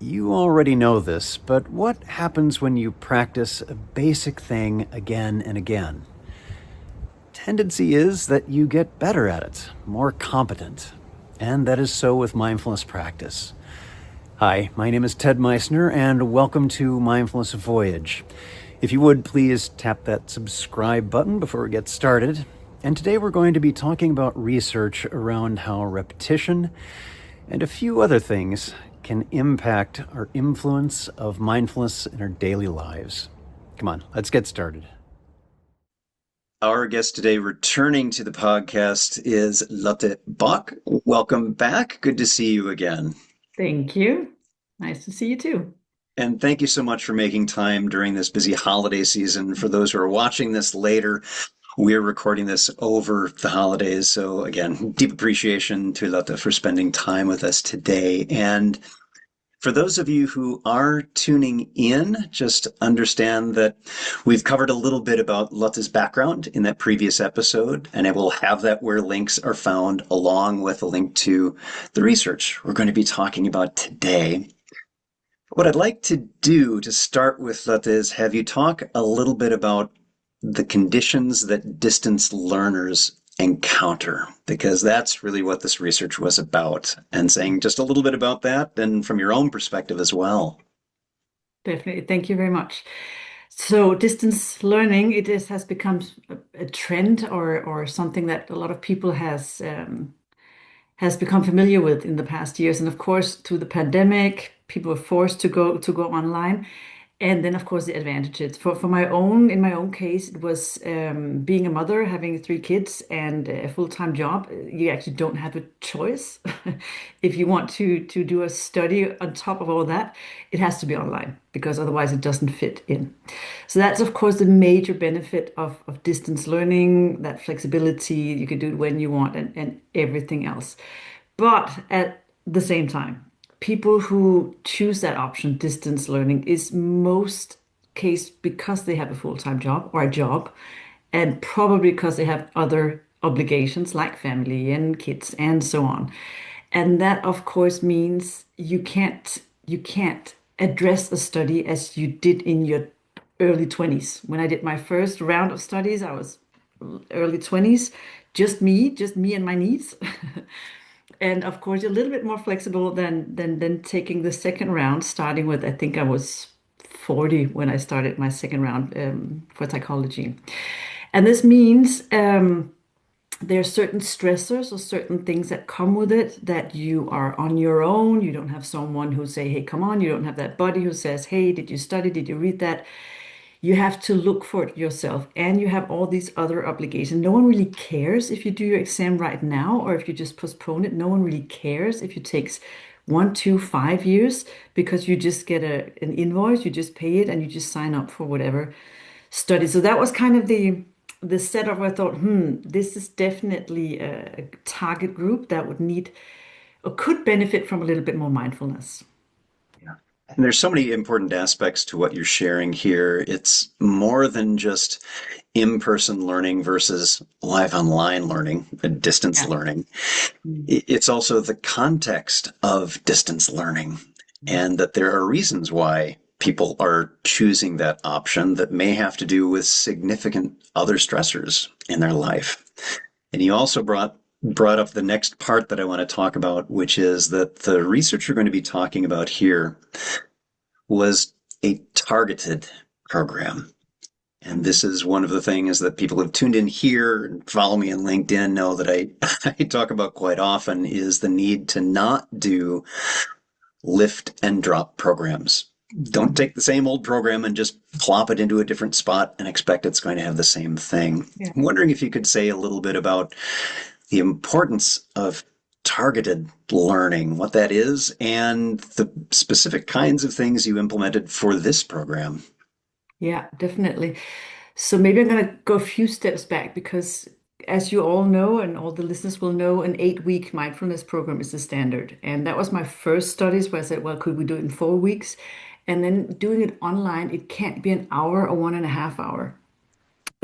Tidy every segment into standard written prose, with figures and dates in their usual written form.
You already know this, but what happens when you practice a basic thing again and again? Tendency is that you get better at it, more competent. And that is so with mindfulness practice. Hi, my name is Ted Meissner, and welcome to Mindfulness Voyage. If you would, please tap that subscribe button before we get started. And today we're going to be talking about research around how repetition and a few other things can impact our influence of mindfulness in our daily lives. Come on, let's get started. Our guest today returning to the podcast is Lotte Bock. Welcome back. Good to see you again. Thank you. Nice to see you too. And thank you so much for making time during this busy holiday season. For those who are watching this later, we're recording this over the holidays. So again, deep appreciation to Lotte for spending time with us today. And for those of you who are tuning in, just understand that we've covered a little bit about Lotte's background in that previous episode, and I will have that where links are found along with a link to the research we're going to be talking about today. What I'd like to do to start with Lotte is have you talk a little bit about the conditions that distance learners encounter, because that's really what this research was about, and saying just a little bit about that and from your own perspective as well. Definitely. Thank you very much. So distance learning, has become a trend or something that a lot of people has become familiar with in the past years. And of course, through the pandemic, people were forced to go online. And then, of course, the advantages for my own, in my own case, it was being a mother, having three kids and a full-time job. You actually don't have a choice. If you want to do a study on top of all that, it has to be online because otherwise it doesn't fit in. So that's, of course, the major benefit of distance learning, that flexibility. You can do it when you want and everything else. But at the same time, people who choose that option, distance learning, is most case because they have a full-time job or a job, and probably because they have other obligations like family and kids and so on. And that, of course, means you can't address a study as you did in your early 20s. When I did my first round of studies, I was early 20s, just me and my niece. And of course, you're a little bit more flexible than taking the second round, starting with, I think I was 40 when I started my second round for psychology. And this means there are certain stressors or certain things that come with it that you are on your own. You don't have someone who say, hey, come on. You don't have that buddy who says, hey, did you study? Did you read that? You have to look for it yourself, and you have all these other obligations. No one really cares if you do your exam right now or if you just postpone it. No one really cares if it takes 1, 2, 5 years because you just get an invoice, you just pay it, and you just sign up for whatever study. So that was kind of the setup where I thought, this is definitely a target group that would need or could benefit from a little bit more mindfulness. And there's so many important aspects to what you're sharing here. It's more than just in-person learning versus live online learning, distance Yeah. learning. It's also the context of distance learning, and that there are reasons why people are choosing that option that may have to do with significant other stressors in their life. And you also brought up the next part that I want to talk about, which is that the research you're going to be talking about here was a targeted program. And this is one of the things that people who have tuned in here and follow me on LinkedIn know that I talk about quite often is the need to not do lift and drop programs. Don't take the same old program and just plop it into a different spot and expect it's going to have the same thing. Yeah. I'm wondering if you could say a little bit about the importance of targeted learning, what that is, and the specific kinds of things you implemented for this program. Yeah, definitely. So maybe I'm going to go a few steps back because, as you all know, and all the listeners will know, an 8-week mindfulness program is the standard. And that was my first studies where I said, well, could we do it in 4 weeks? And then doing it online, it can't be an hour or 1.5 hours.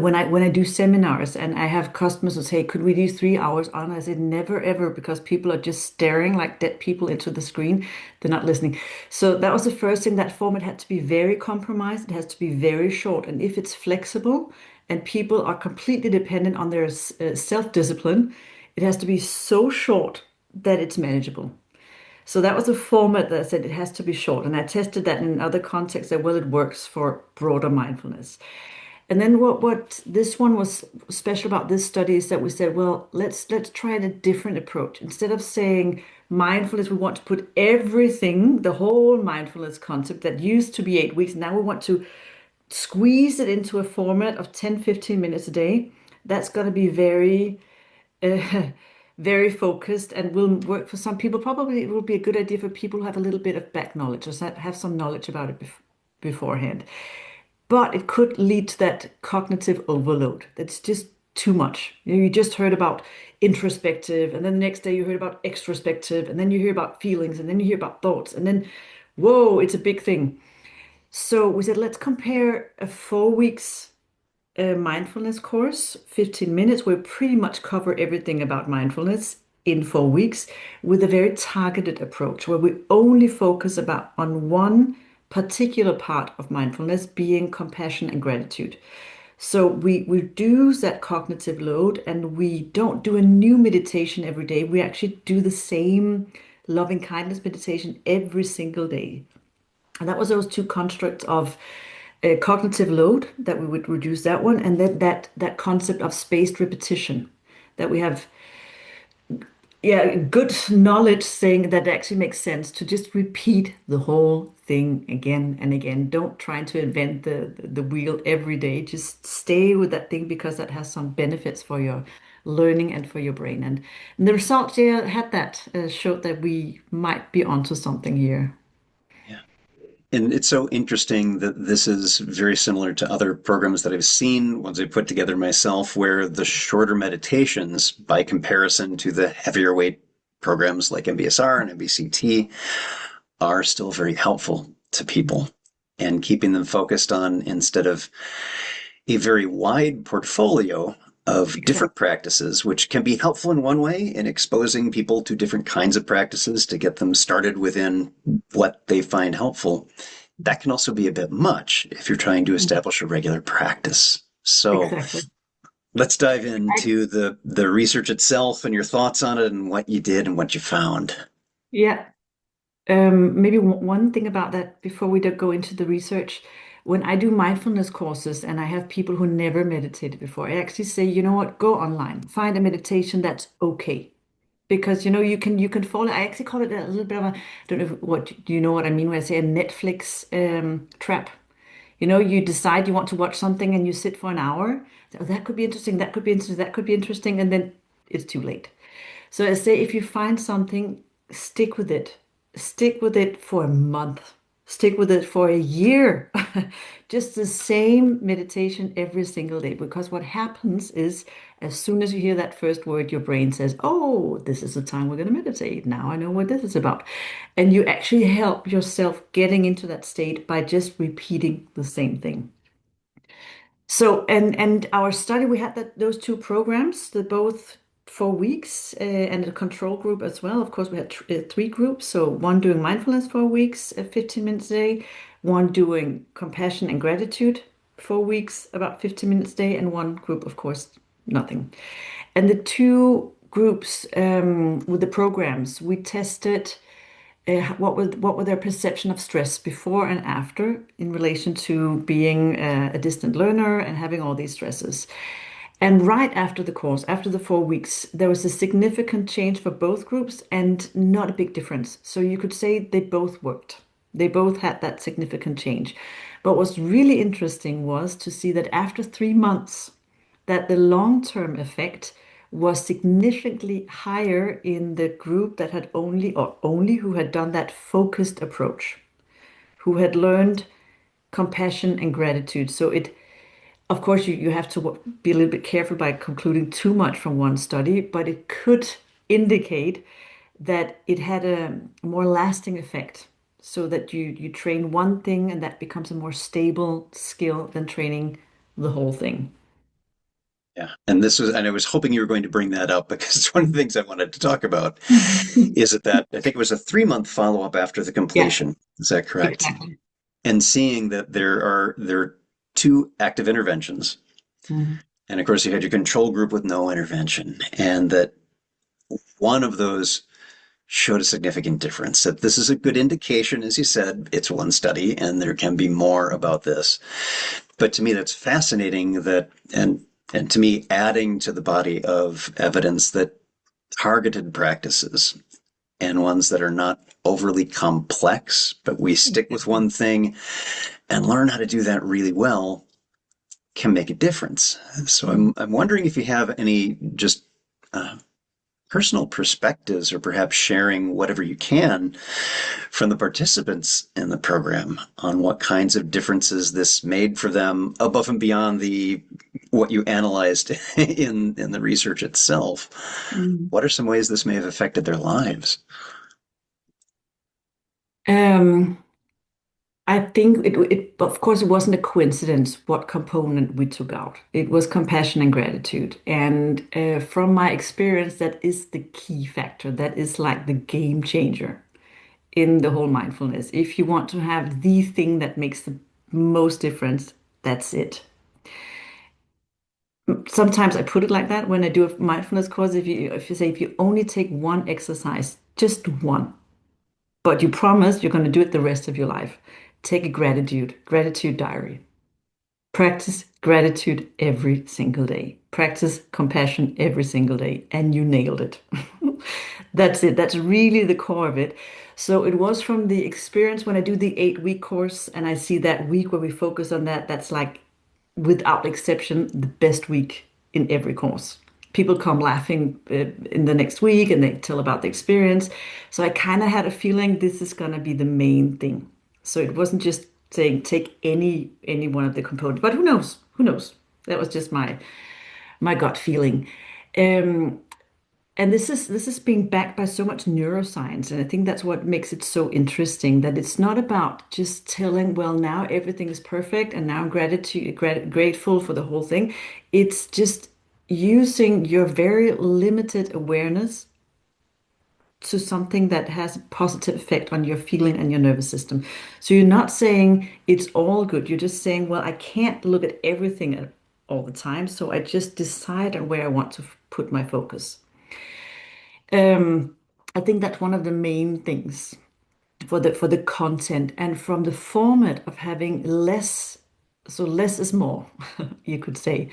when I do seminars and I have customers who say, "Could we do 3 hours on?" I said, "Never ever," because people are just staring like dead people into the screen. They're not listening. So that was the first thing. That format had to be very compromised. It has to be very short, and if it's flexible and people are completely dependent on their self-discipline, it has to be so short that it's manageable. So that was a format that I said it has to be short, and I tested that in other contexts that well, it works for broader mindfulness. And then what this one was special about this study is that we said, well, let's try a different approach. Instead of saying mindfulness, we want to put everything, the whole mindfulness concept that used to be 8 weeks, now we want to squeeze it into a format of 10, 15 minutes a day. That's going to be uh, very focused and will work for some people. Probably it will be a good idea for people who have a little bit of back knowledge or have some knowledge about it beforehand. But it could lead to that cognitive overload. That's just too much. You just heard about introspective, and then the next day you heard about extrospective, and then you hear about feelings, and then you hear about thoughts, and then, whoa, it's a big thing. So we said, let's compare a 4 weeks mindfulness course, 15 minutes, where we pretty much cover everything about mindfulness in 4 weeks with a very targeted approach where we only focus about on one particular part of mindfulness being compassion and gratitude. So we reduce that cognitive load and we don't do a new meditation every day. We actually do the same loving kindness meditation every single day. And that was those two constructs of cognitive load that we would reduce that one, and then that concept of spaced repetition that we have, yeah, good knowledge saying that it actually makes sense to just repeat the whole thing again and again. Don't try to invent the wheel every day. Just stay with that thing because that has some benefits for your learning and for your brain. And the results here had that showed that we might be onto something here. Yeah. And it's so interesting that this is very similar to other programs that I've seen, ones I put together myself, where the shorter meditations, by comparison to the heavier weight programs like MBSR and MBCT, are still very helpful to people. And keeping them focused on, instead of a very wide portfolio of different Exactly. practices, which can be helpful in one way in exposing people to different kinds of practices to get them started within what they find helpful. That can also be a bit much if you're trying to Mhm. establish a regular practice. So Exactly. let's dive into the research itself and your thoughts on it and what you did and what you found. Yeah. Maybe one thing about that before we do go into the research. When I do mindfulness courses and I have people who never meditated before, I actually say, you know what, go online, find a meditation that's okay. Because you can follow. I actually call it a little bit of a, I don't know what do you know what I mean when I say a Netflix trap. You decide you want to watch something and you sit for an hour. Oh, that could be interesting, that could be interesting, that could be interesting, and then it's too late. So I say if you find something, stick with it. Stick with it for a month. Stick with it for a year. Just the same meditation every single day. Because what happens is, as soon as you hear that first word, your brain says, "Oh, this is the time we're going to meditate. Now I know what this is about." And you actually help yourself getting into that state by just repeating the same thing. So, and our study, we had those two programs, the both 4 weeks and a control group as well. Of course, we had three groups. So one doing mindfulness 4 weeks, 15 minutes a day, one doing compassion and gratitude 4 weeks, about 15 minutes a day, and one group, of course, nothing. And the two groups with the programs, we tested what were their perception of stress before and after in relation to being a distant learner and having all these stresses. And right after the course, after the 4 weeks, there was a significant change for both groups and not a big difference. So you could say they both worked. They both had that significant change. But what's really interesting was to see that after 3 months, that the long-term effect was significantly higher in the group that had only who had done that focused approach, who had learned compassion and gratitude. So of course, you have to be a little bit careful by concluding too much from one study, but it could indicate that it had a more lasting effect. So that you train one thing and that becomes a more stable skill than training the whole thing. Yeah. And I was hoping you were going to bring that up because it's one of the things I wanted to talk about. Is it that I think it was a 3 month follow up after the Yeah, completion? Is that correct? exactly. And seeing that there are two active interventions, Mhm. and of course you had your control group with no intervention, and that one of those showed a significant difference. That this is a good indication, as you said, it's one study, and there can be more about this. But to me, that's fascinating. And to me, adding to the body of evidence that targeted practices and ones that are not overly complex, but we stick with one thing and learn how to do that really well can make a difference. So Mhm. I'm wondering if you have any just uh, personal perspectives or perhaps sharing whatever you can from the participants in the program on what kinds of differences this made for them above and beyond the what you analyzed in the research itself. Mhm. What are some ways this may have affected their lives? Um, I think of course, it wasn't a coincidence what component we took out. It was compassion and gratitude. And from my experience, that is the key factor. That is like the game changer in the whole mindfulness. If you want to have the thing that makes the most difference, that's it. Sometimes I put it like that when I do a mindfulness course. If you say if you only take one exercise, just one, but you promise you're going to do it the rest of your life, take a gratitude diary. Practice gratitude every single day. Practice compassion every single day, and you nailed it. That's it. That's really the core of it. So it was from the experience when I do the 8 week course and I see that week where we focus on that, that's like, without exception, the best week in every course. People come laughing in the next week and they tell about the experience. So I kind of had a feeling this is going to be the main thing. So it wasn't just saying take any one of the components, but who knows? Who knows? That was just my gut feeling. Um, and this is being backed by so much neuroscience, and I think that's what makes it so interesting. That it's not about just telling, well, now everything is perfect, and now I'm grateful for the whole thing. It's just using your very limited awareness to something that has a positive effect on your feeling and your nervous system. So you're not saying it's all good. You're just saying, well, I can't look at everything all the time, so I just decide on where I want to put my focus. Um, I think that's one of the main things for the content and from the format of having less, so less is more, you could say.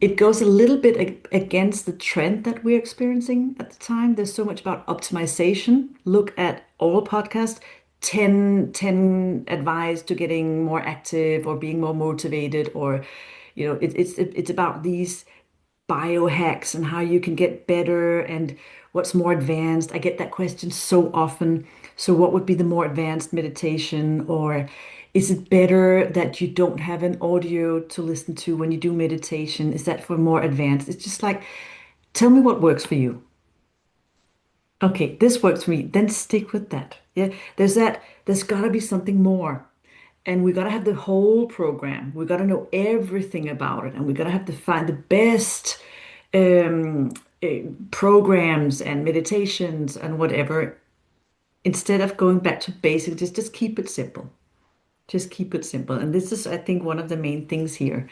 It goes a little bit against the trend that we're experiencing at the time. There's so much about optimization. Look at all podcasts, 10 advice to getting more active or being more motivated, or it's about these biohacks and how you can get better and what's more advanced. I get that question so often. So, what would be the more advanced meditation? Or is it better that you don't have an audio to listen to when you do meditation? Is that for more advanced? It's just like, tell me what works for you. Okay, this works for me. Then stick with that. Yeah, there's got to be something more. And we got to have the whole program. We got to know everything about it. And we got to have to find the best um, programs and meditations and whatever. Instead of going back to basics, just keep it simple. Just keep it simple. And this is, I think, one of the main things here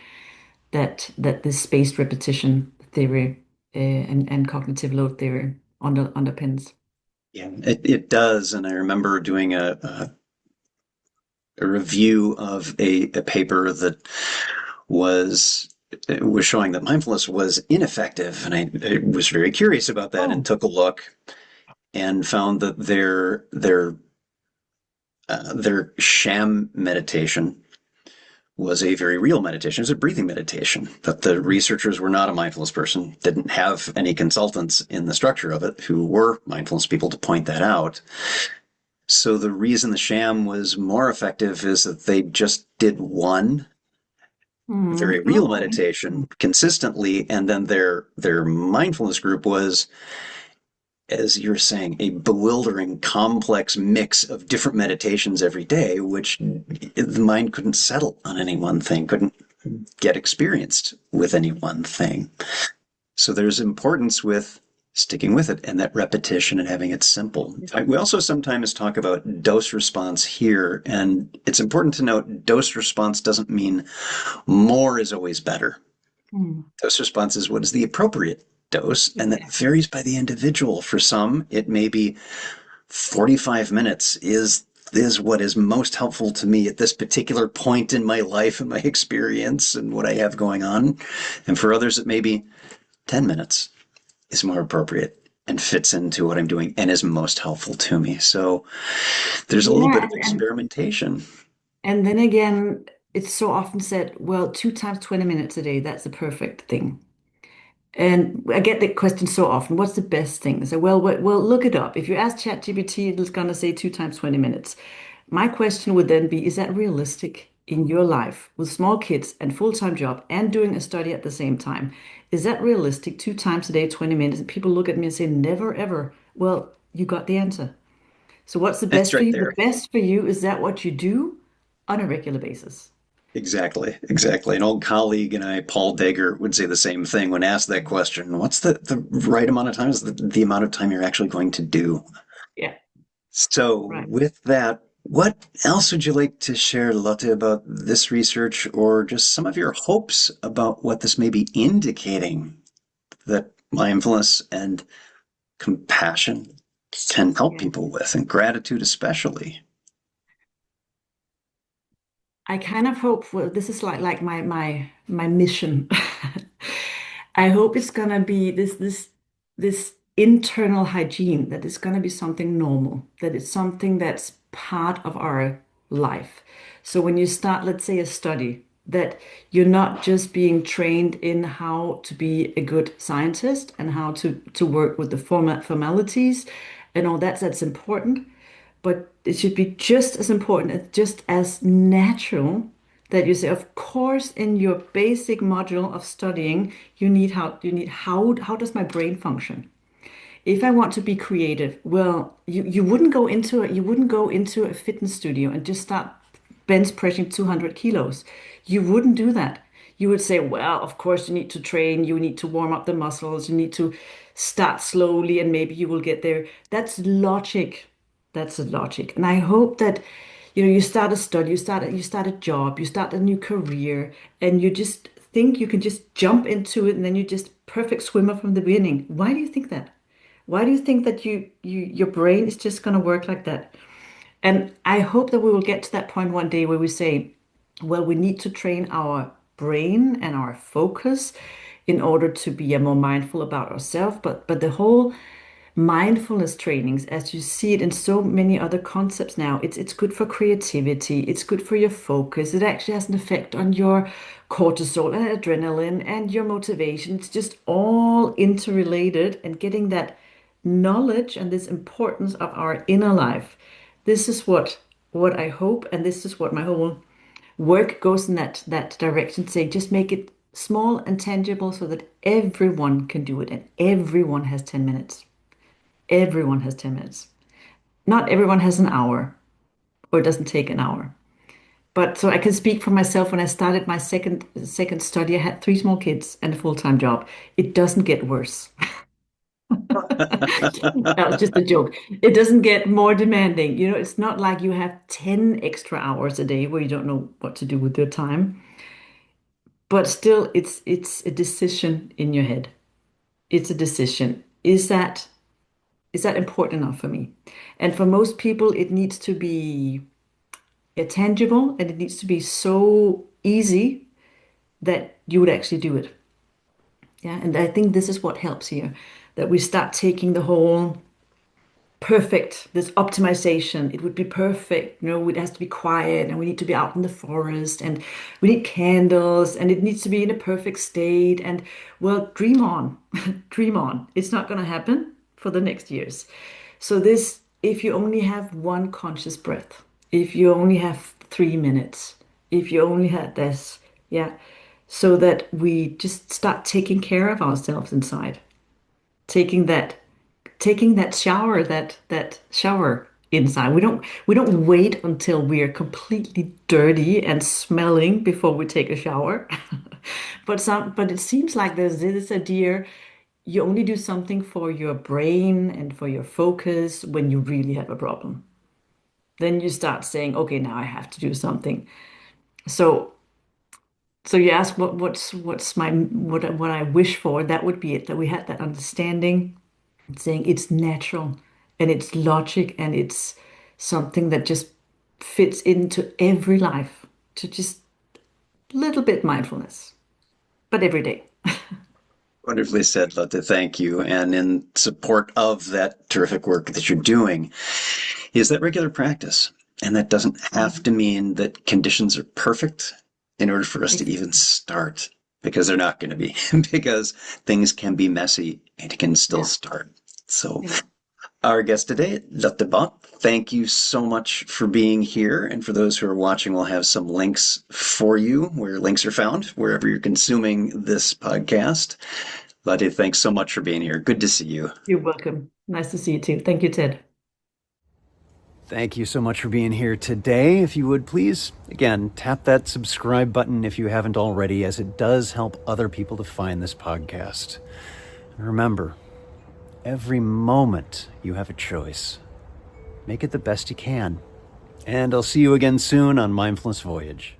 that this spaced repetition theory and cognitive load theory underpins. Yeah, it does. And I remember doing a review of a paper that was was showing that mindfulness was ineffective, and I was very curious about that and Oh. took a look and found that their sham meditation was a very real meditation. It was a breathing meditation. That the researchers were not a mindfulness person, didn't have any consultants in the structure of it who were mindfulness people to point that out. So the reason the sham was more effective is that they just did one very Mm. real Oh, meditation consistently, and then their mindfulness group was, as you're saying, a bewildering, complex mix of different meditations every day, which the mind couldn't settle on any one thing, couldn't get experienced with any one thing. So there's importance with sticking with it and that repetition and having it simple. We also sometimes talk about dose response here, and it's important to note dose response doesn't mean more is always better. Mm. Dose response is what is the appropriate dose, and that Exactly. varies by the individual. For some, it may be 45 minutes is what is most helpful to me at this particular point in my life and my experience and what I have going on. And for others, it may be 10 minutes is more appropriate and fits into what I'm doing and is most helpful to me. So there's a little bit Yeah, of experimentation. and then again, it's so often said, well, two times 20 minutes a day, that's the perfect thing. And I get the question so often, what's the best thing? I say, well, look it up. If you ask ChatGPT, it's going to say two times 20 minutes. My question would then be, is that realistic in your life with small kids and full-time job and doing a study at the same time? Is that realistic two times a day, 20 minutes? And people look at me and say, never, ever. Well, you got the answer. So what's the It's best for right you? The there. best for you is that what you do on a regular basis. Exactly, exactly. An old colleague and I, Paul Dager, would say the same thing when asked that question. What's the right amount of time? Is the amount of time you're actually going to do? Yeah, So, right. with that, what else would you like to share, Lotte, about this research or just some of your hopes about what this may be indicating that mindfulness and compassion can help Yeah. people with, and gratitude especially? I kind of hope, well, this is like my mission. I hope it's gonna be this internal hygiene, that it's gonna be something normal, that it's something that's part of our life. So when you start, let's say, a study, that you're not just being trained in how to be a good scientist and how to work with the formalities and all that, that's important, but it should be just as important, just as natural that you say, of course, in your basic module of studying, you need how does my brain function? If I want to be creative, well, you wouldn't go into a fitness studio and just start bench pressing 200 kilos. You wouldn't do that. You would say, well, of course you need to train, you need to warm up the muscles, you need to start slowly and maybe you will get there. That's logic. That's the logic. And I hope that you start a study, you start a job, you start a new career, and you just think you can just jump into it and then you're just perfect swimmer from the beginning. Why do you think that? Why do you think that your brain is just going to work like that? And I hope that we will get to that point one day where we say, well, we need to train our brain and our focus in order to be more mindful about ourselves. But the whole mindfulness trainings, as you see it in so many other concepts now, it's good for creativity, it's good for your focus. It actually has an effect on your cortisol and adrenaline and your motivation. It's just all interrelated, and getting that knowledge and this importance of our inner life. This is what I hope, and this is what my whole work goes in that direction, saying just make it small and tangible so that everyone can do it and everyone has 10 minutes. Everyone has 10 minutes. Not everyone has an hour, or it doesn't take an hour. But so I can speak for myself. When I started my second study, I had three small kids and a full-time job. It doesn't get worse. That was just a joke. It doesn't get more demanding. It's not like you have 10 extra hours a day where you don't know what to do with your time. But still, it's a decision in your head. It's a decision. Is that important enough for me? And for most people, it needs to be tangible and it needs to be so easy that you would actually do it. Yeah. And I think this is what helps here, that we start taking the whole perfect, this optimization. It would be perfect. It has to be quiet and we need to be out in the forest and we need candles and it needs to be in a perfect state. And well, dream on, dream on. It's not going to happen for the next years. So if you only have one conscious breath, if you only have 3 minutes, if you only had this, yeah, so that we just start taking care of ourselves inside, taking that taking that shower, that shower. inside. We don't wait until we are completely dirty and smelling before we take a shower. But it seems like there's this idea you only do something for your brain and for your focus when you really have a problem. Then you start saying, okay, now I have to do something. So so you ask what's my what I wish for, that would be it, that we had that understanding, saying it's natural and it's logic and it's something that just fits into every life, to just little bit mindfulness, but every day. Wonderfully said, Lotte. Thank you. And in support of that terrific work that you're doing is that regular practice. And that doesn't have to Mhm. mean that conditions are perfect in order for us to even Exactly. start, because they're not going to be, because things can be messy and it can still Yeah. start. So, Yeah. our guest today, Lotte Bock, thank you so much for being here. And for those who are watching, we'll have some links for you where links are found, wherever you're consuming this podcast. Lotte, thanks so much for being here. Good to see you. You're welcome. Nice to see you too. Thank you, Ted. Thank you so much for being here today. If you would please, again, tap that subscribe button if you haven't already, as it does help other people to find this podcast. And remember, every moment you have a choice. Make it the best you can. And I'll see you again soon on Mindfulness Voyage.